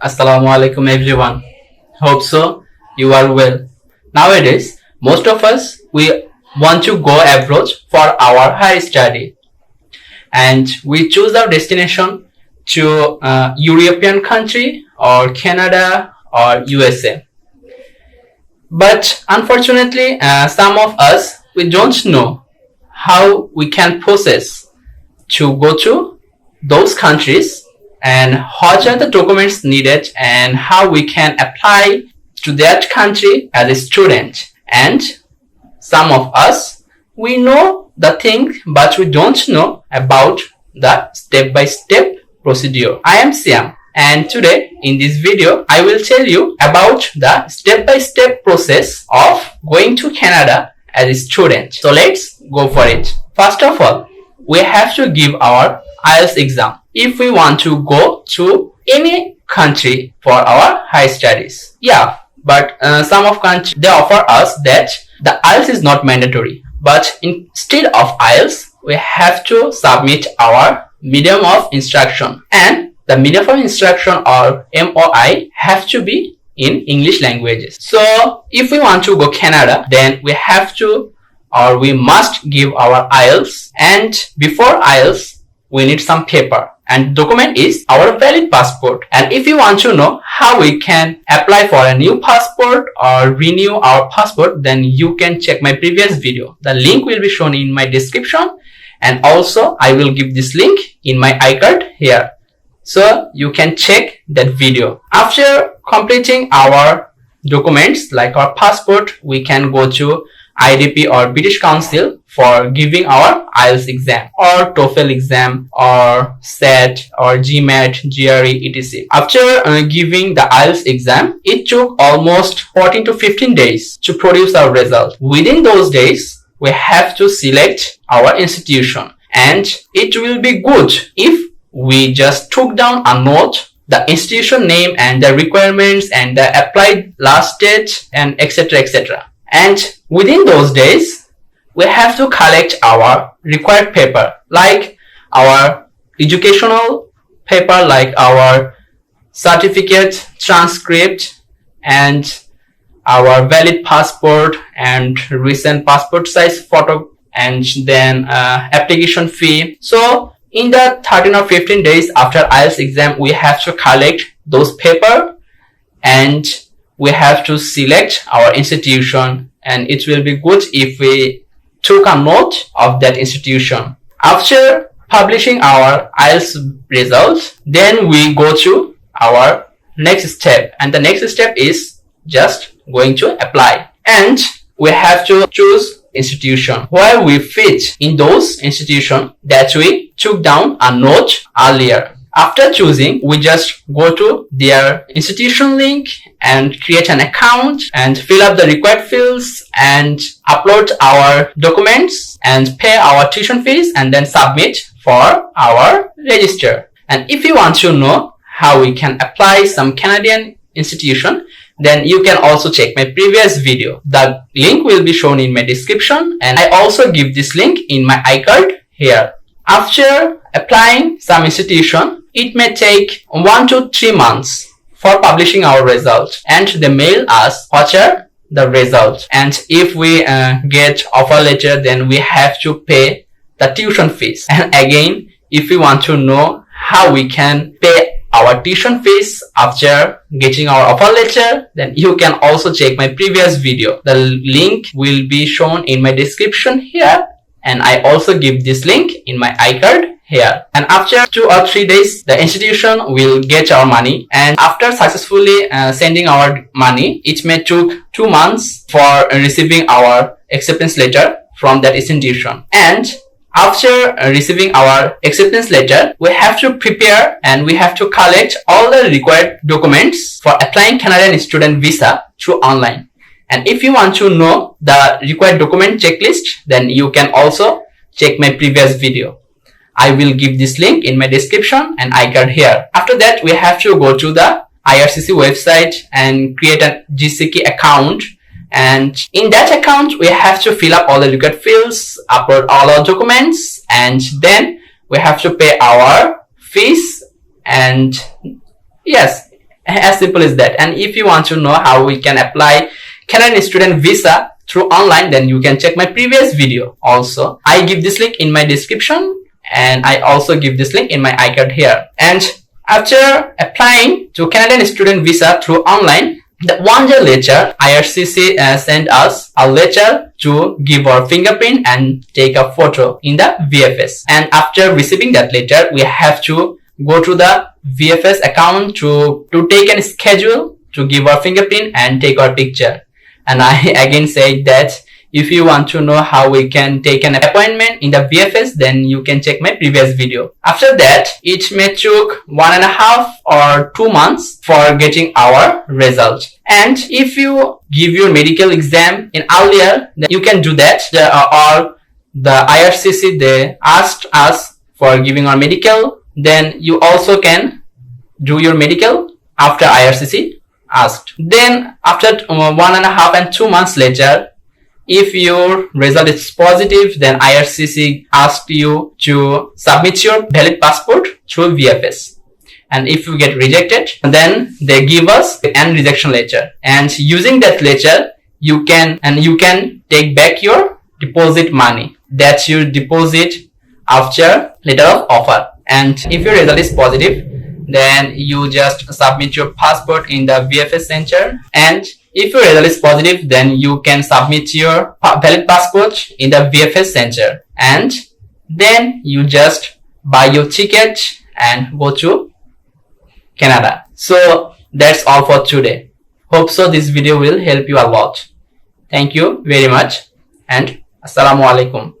Assalamu alaikum everyone. Hope so you are well. Nowadays, most of us we want to go abroad for our higher study, and we choose our destination to European country or Canada or USA. But unfortunately, some of us we don't know how we can process to go to those countries and what are the documents needed and how we can apply to that country as a student. And some of us we know the thing but we don't know about the step-by-step procedure. I am Siam, and today in this video I will tell you about the step-by-step process of going to Canada as a student. So let's go for it. First of all, we have to give our IELTS exam if we want to go to any country for our high studies. Yeah, but some of countries they offer us that the IELTS is not mandatory, but instead of IELTS we have to submit our medium of instruction, and the medium of instruction or MOI have to be in English languages. So if we want to go Canada, then we have to or we must give our IELTS, and before IELTS we need some paper, and document is our valid passport. And if you want to know how we can apply for a new passport or renew our passport, then you can check my previous video. The link will be shown in my description, and also I will give this link in my iCard here, so you can check that video. After completing our documents like our passport, we can go to IDP or British Council for giving our IELTS exam or TOEFL exam or SAT or GMAT, GRE, etc. After giving the IELTS exam, it took almost 14 to 15 days to produce our result. Within those days, we have to select our institution, and it will be good if we just took down a note, the institution name and the requirements and the applied last date and etc. etc. And within those days, we have to collect our required paper, like our educational paper, like our certificate, transcript, and our valid passport and recent passport size photo, and then application fee. So in the 13 or 15 days after IELTS exam, we have to collect those paper, and we have to select our institution, and it will be good if we took a note of that institution. After publishing our IELTS results, then we go to our next step, and the next step is just going to apply, and we have to choose institution where we fit in those institution that we took down a note earlier. After choosing, we just go to their institution link and create an account and fill up the required fields and upload our documents and pay our tuition fees and then submit for our register. And if you want to know how we can apply some Canadian institution, then you can also check my previous video. The link will be shown in my description, and I also give this link in my iCard here. After applying some institution, it may take 1 to 3 months for publishing our result, and they mail us what are the results. And if we get offer letter, then we have to pay the tuition fees. And again, if we want to know how we can pay our tuition fees after getting our offer letter, then you can also check my previous video. The link will be shown in my description here, and I also give this link in my iCard here. And after 2 or 3 days, the institution will get our money, and after successfully sending our money, it may took 2 months for receiving our acceptance letter from that institution. And after receiving our acceptance letter, we have to prepare and we have to collect all the required documents for applying Canadian student visa through online. And if you want to know the required document checklist, then you can also check my previous video. I will give this link in my description and iCard here. After that, we have to go to the IRCC website and create a GCK account. And in that account, we have to fill up all the required fields, upload all our documents, and then we have to pay our fees. And yes, as simple as that. And if you want to know how we can apply Canadian student visa through online, then you can check my previous video. Also, I give this link in my description, and I also give this link in my iCard here. And after applying to Canadian student visa through online, the 1 year later, IRCC sent us a letter to give our fingerprint and take a photo in the VFS. And after receiving that letter, we have to go to the VFS account to take a schedule to give our fingerprint and take our picture. And I again said that if you want to know how we can take an appointment in the VFS, then you can check my previous video. After that, it may took 1.5 or 2 months for getting our result. And if you give your medical exam in earlier, then you can do that. Or the IRCC, they asked us for giving our medical, then you also can do your medical after IRCC asked. Then after 1.5 and 2 months later, if your result is positive, then IRCC asked you to submit your valid passport through VFS. And if you get rejected, then they give us an rejection letter. And using that letter, you can take back your deposit money that you deposit after letter of offer. And if your result is positive, then you just submit your passport in the VFS center. And if your result is positive, then you can submit your valid passport in the VFS center. And then you just buy your ticket and go to Canada. So that's all for today. Hope so this video will help you a lot. Thank you very much and Assalamu alaikum.